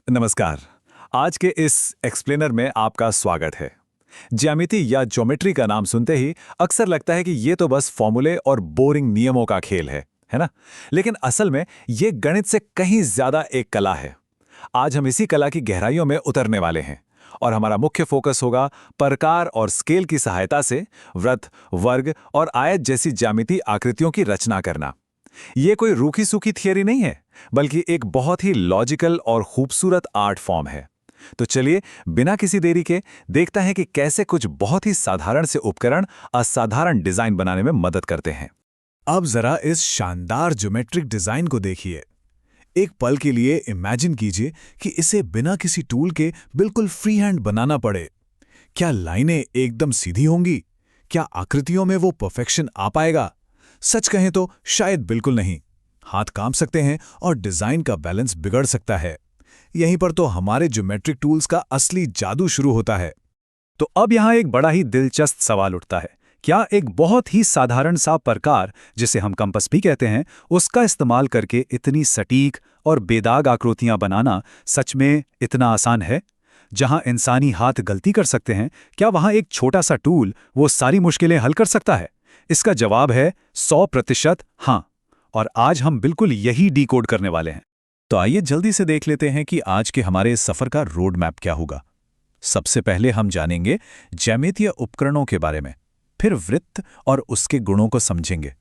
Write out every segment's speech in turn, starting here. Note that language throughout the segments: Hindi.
नमस्कार। आज के इस एक्सप्लेनर में आपका स्वागत है। ज्यामिति या ज्योमेट्री का नाम सुनते ही अक्सर लगता है कि ये तो बस फॉर्मूले और बोरिंग नियमों का खेल है ना? लेकिन असल में ये गणित से कहीं ज्यादा एक कला है। आज हम इसी कला की गहराइयों में उतरने वाले हैं और हमारा मुख्य फोकस होगा प्रकार और स्केल की सहायता से वृत्त, वर्ग और आयत जैसी ज्यामिति आकृतियों की रचना करना। ये कोई रूखी सूखी थियरी नहीं है, बल्कि एक बहुत ही लॉजिकल और खूबसूरत आर्ट फॉर्म है। तो चलिए बिना किसी देरी के देखते हैं कि कैसे कुछ बहुत ही साधारण से उपकरण असाधारण डिजाइन बनाने में मदद करते हैं। अब जरा इस शानदार ज्योमेट्रिक डिजाइन को देखिए। एक पल के लिए इमेजिन कीजिए कि इसे बिना किसी टूल के बिल्कुल फ्री हैंड बनाना पड़े। क्या लाइनें एकदम सीधी होंगी? क्या आकृतियों में वो परफेक्शन आ पाएगा? सच कहें तो शायद बिल्कुल नहीं। हाथ कांप सकते हैं और डिजाइन का बैलेंस बिगड़ सकता है। यहीं पर तो हमारे ज्योमेट्रिक टूल्स का असली जादू शुरू होता है। तो अब यहाँ एक बड़ा ही दिलचस्प सवाल उठता है, क्या एक बहुत ही साधारण सा प्रकार, जिसे हम कंपास भी कहते हैं, उसका इस्तेमाल करके इतनी सटीक और बेदाग आकृतियां बनाना सच में इतना आसान है? जहां इंसानी हाथ गलती कर सकते हैं, क्या वहां एक छोटा सा टूल वो सारी मुश्किलें हल कर सकता है? इसका जवाब है 100% हाँ। और आज हम बिल्कुल यही डिकोड करने वाले हैं। तो आइए जल्दी से देख लेते हैं कि आज के हमारे इस सफर का रोड मैप क्या होगा। सबसे पहले हम जानेंगे ज्यामितीय उपकरणों के बारे में, फिर वृत्त और उसके गुणों को समझेंगे।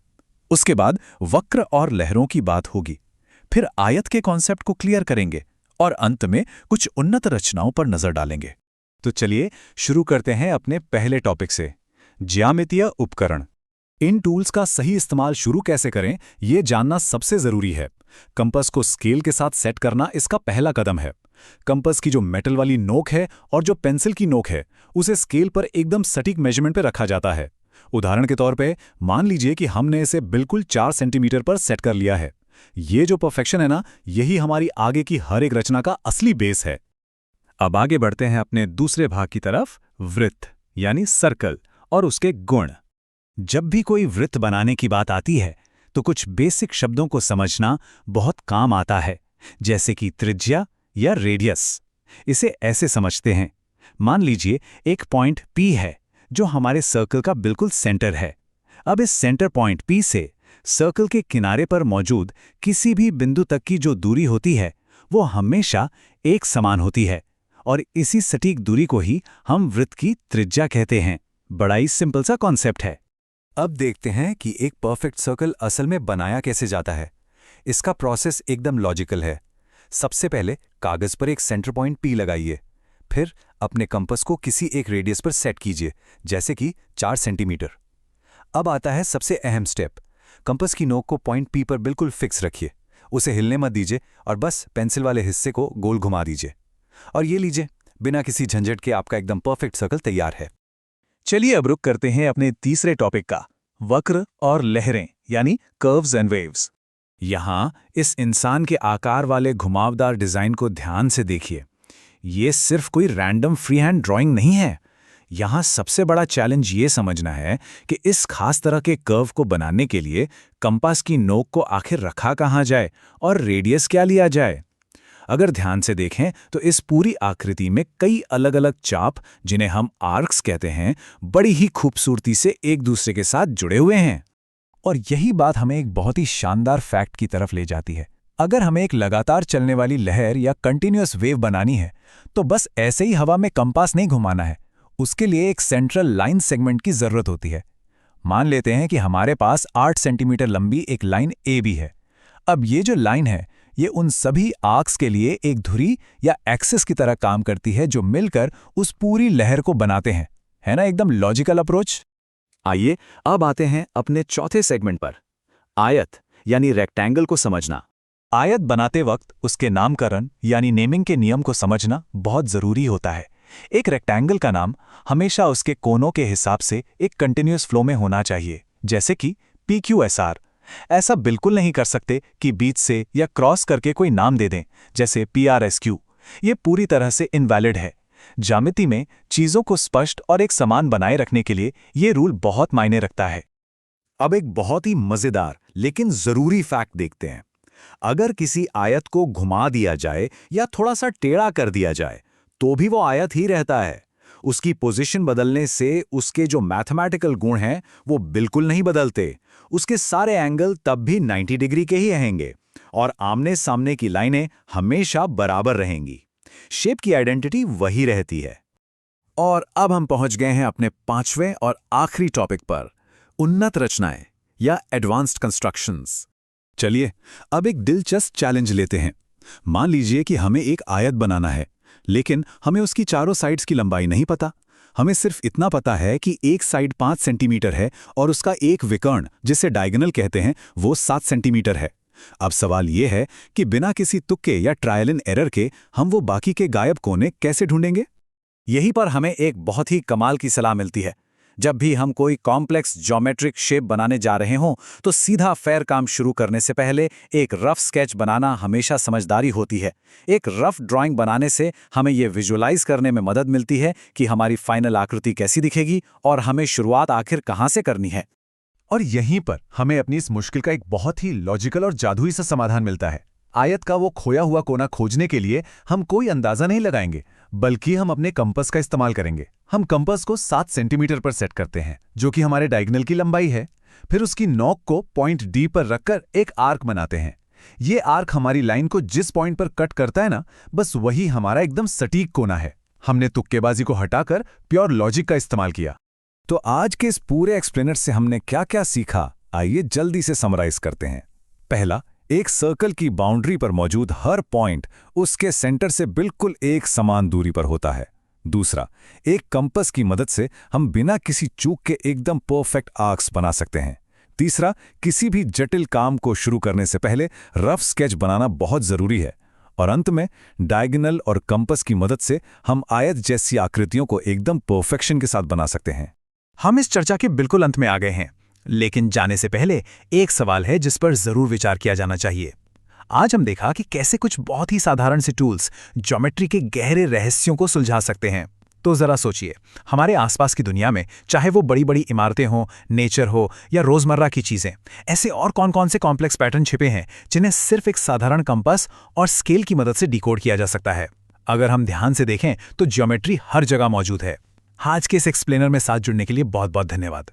उसके बाद वक्र और लहरों की बात होगी, फिर आयत के कॉन्सेप्ट को क्लियर करेंगे और अंत में कुछ उन्नत रचनाओं पर नजर डालेंगे। तो चलिए शुरू करते हैं अपने पहले टॉपिक से, ज्यामितीय उपकरण। इन टूल्स का सही इस्तेमाल शुरू कैसे करें, यह जानना सबसे जरूरी है। कंपास को स्केल के साथ सेट करना इसका पहला कदम है। कंपास की जो मेटल वाली नोक है और जो पेंसिल की नोक है, उसे स्केल पर एकदम सटीक मेजरमेंट पर रखा जाता है। उदाहरण के तौर पे मान लीजिए कि हमने इसे बिल्कुल 4 सेंटीमीटर पर सेट कर लिया है। ये जो परफेक्शन है ना, यही हमारी आगे की हर एक रचना का असली बेस है। अब आगे बढ़ते हैं अपने दूसरे भाग की तरफ, वृत्त यानी सर्कल और उसके गुण। जब भी कोई वृत्त बनाने की बात आती है तो कुछ बेसिक शब्दों को समझना बहुत काम आता है, जैसे कि त्रिज्या या रेडियस। इसे ऐसे समझते हैं, मान लीजिए एक पॉइंट P है जो हमारे सर्कल का बिल्कुल सेंटर है। अब इस सेंटर पॉइंट P से सर्कल के किनारे पर मौजूद किसी भी बिंदु तक की जो दूरी होती है वो हमेशा एक समान होती है, और इसी सटीक दूरी को ही हम वृत्त की त्रिज्या कहते हैं। बड़ा ही सिंपल सा कॉन्सेप्ट है। अब देखते हैं कि एक परफेक्ट सर्कल असल में बनाया कैसे जाता है। इसका प्रोसेस एकदम लॉजिकल है। सबसे पहले कागज पर एक सेंटर पॉइंट P लगाइए, फिर अपने कंपास को किसी एक रेडियस पर सेट कीजिए, जैसे कि 4 सेंटीमीटर। अब आता है सबसे अहम स्टेप। कंपास की नोक को पॉइंट P पर बिल्कुल फिक्स रखिए, उसे हिलने मत दीजिए और बस पेंसिल वाले हिस्से को गोल घुमा दीजिए। और ये लीजिए, बिना किसी झंझट के आपका एकदम परफेक्ट सर्कल तैयार है। चलिए अब रुक करते हैं अपने तीसरे टॉपिक का, वक्र और लहरें यानी कर्व्स एंड वेव्स। यहां इस इंसान के आकार वाले घुमावदार डिजाइन को ध्यान से देखिए। ये सिर्फ कोई रैंडम फ्री हैंड ड्राइंग नहीं है। यहां सबसे बड़ा चैलेंज ये समझना है कि इस खास तरह के कर्व को बनाने के लिए कंपास की नोक को आखिर रखा कहां जाए और रेडियस क्या लिया जाए। अगर ध्यान से देखें तो इस पूरी आकृति में कई अलग अलग चाप, जिन्हें हम आर्क्स कहते हैं, बड़ी ही खूबसूरती से एक दूसरे के साथ जुड़े हुए हैं। और यही बात हमें एक बहुत ही शानदार फैक्ट की तरफ ले जाती है। अगर हमें एक लगातार चलने वाली लहर या कंटिन्यूअस वेव बनानी है तो बस ऐसे ही हवा में कंपास नहीं घुमाना है, उसके लिए एक सेंट्रल लाइन सेगमेंट की जरूरत होती है। मान लेते हैं कि हमारे पास 8 सेंटीमीटर लंबी एक लाइन AB है। अब ये जो लाइन है, ये उन सभी आर्क्स के लिए एक धुरी या एक्सिस की तरह काम करती है, जो मिलकर उस पूरी लहर को बनाते हैं। है ना एकदम लॉजिकल अप्रोच। आइए अब आते हैं अपने चौथे सेगमेंट पर, आयत यानी रेक्टेंगल को समझना। आयत बनाते वक्त उसके नामकरण यानी नेमिंग के नियम को समझना बहुत जरूरी होता है। एक रेक्टेंगल का नाम हमेशा उसके कोनों के हिसाब से एक कंटिन्यूअस फ्लो में होना चाहिए, जैसे कि PQSR। ऐसा बिल्कुल नहीं कर सकते कि बीच से या क्रॉस करके कोई नाम दे दें, जैसे PRSQ। ये पूरी तरह से इनवैलिड है। ज्यामिति में चीजों को स्पष्ट और एक समान बनाए रखने के लिए ये रूल बहुत मायने रखता है। अब एक बहुत ही मजेदार लेकिन जरूरी फैक्ट देखते हैं। अगर किसी आयत को घुमा दिया जाए या थोड़ा सा टेढ़ा कर दिया जाए तो भी वो आयत ही रहता है। उसकी पोजीशन बदलने से उसके जो मैथमेटिकल गुण हैं वो बिल्कुल नहीं बदलते। उसके सारे एंगल तब भी 90 डिग्री के ही रहेंगे और आमने सामने की लाइनें हमेशा बराबर रहेंगी। शेप की आइडेंटिटी वही रहती है। और अब हम पहुंच गए हैं अपने 5वें और आखिरी टॉपिक पर, उन्नत रचनाएं या एडवांस्ड कंस्ट्रक्शंस। चलिए अब एक दिलचस्प चैलेंज लेते हैं। मान लीजिए कि हमें एक आयत बनाना है, लेकिन हमें उसकी चारों साइड्स की लंबाई नहीं पता। हमें सिर्फ इतना पता है कि एक साइड 5 सेंटीमीटर है और उसका एक विकर्ण, जिसे डायगोनल कहते हैं, वो 7 सेंटीमीटर है। अब सवाल ये है कि बिना किसी तुक्के या ट्रायल एंड एरर के हम वो बाकी के गायब कोने कैसे ढूंढेंगे? यहीं पर हमें एक बहुत ही कमाल की सलाह मिलती है। जब भी हम कोई कॉम्प्लेक्स ज्योमेट्रिक शेप बनाने जा रहे हों तो सीधा फेयर काम शुरू करने से पहले एक रफ स्केच बनाना हमेशा समझदारी होती है। एक रफ ड्राइंग बनाने से हमें ये विजुअलाइज करने में मदद मिलती है कि हमारी फाइनल आकृति कैसी दिखेगी और हमें शुरुआत आखिर कहाँ से करनी है। और यहीं पर हमें अपनी इस मुश्किल का एक बहुत ही लॉजिकल और जादुई सा समाधान मिलता है। आयत का वो खोया हुआ कोना खोजने के लिए हम कोई अंदाजा नहीं लगाएंगे, बल्कि हम अपने कंपास का इस्तेमाल करेंगे। हम कंपास को 7 सेंटीमीटर पर सेट करते हैं, जो कि हमारे डायगोनल की लंबाई है। फिर उसकी नोक को पॉइंट डी पर रखकर एक आर्क बनाते हैं। ये आर्क हमारी लाइन को जिस पॉइंट पर कट करता है ना, बस वही हमारा एकदम सटीक कोना है। हमने तुक्केबाजी को हटाकर प्योर लॉजिक का इस्तेमाल किया। तो आज के इस पूरे एक्सप्लेनर से हमने क्या क्या सीखा, आइए जल्दी से समराइज करते हैं। पहला, एक सर्कल की बाउंड्री पर मौजूद हर पॉइंट उसके सेंटर से बिल्कुल एक समान दूरी पर होता है। दूसरा, एक कंपास की मदद से हम बिना किसी चूक के एकदम परफेक्ट आर्क्स बना सकते हैं। तीसरा, किसी भी जटिल काम को शुरू करने से पहले रफ स्केच बनाना बहुत जरूरी है। और अंत में, डायगोनल और कंपास की मदद से हम आयत जैसी आकृतियों को एकदम परफेक्शन के साथ बना सकते हैं। हम इस चर्चा के बिल्कुल अंत में आ गए हैं, लेकिन जाने से पहले एक सवाल है जिस पर जरूर विचार किया जाना चाहिए। आज हम देखा कि कैसे कुछ बहुत ही साधारण से टूल्स ज्योमेट्री के गहरे रहस्यों को सुलझा सकते हैं। तो जरा सोचिए, हमारे आसपास की दुनिया में, चाहे वो बड़ी बड़ी इमारतें हों, नेचर हो या रोजमर्रा की चीजें, ऐसे और कौन कौन से कॉम्प्लेक्स पैटर्न छिपे हैं जिन्हें सिर्फ एक साधारण कंपास और स्केल की मदद से डिकोड किया जा सकता है। अगर हम ध्यान से देखें तो ज्योमेट्री हर जगह मौजूद है। आज के इस एक्सप्लेनर में साथ जुड़ने के लिए बहुत बहुत धन्यवाद।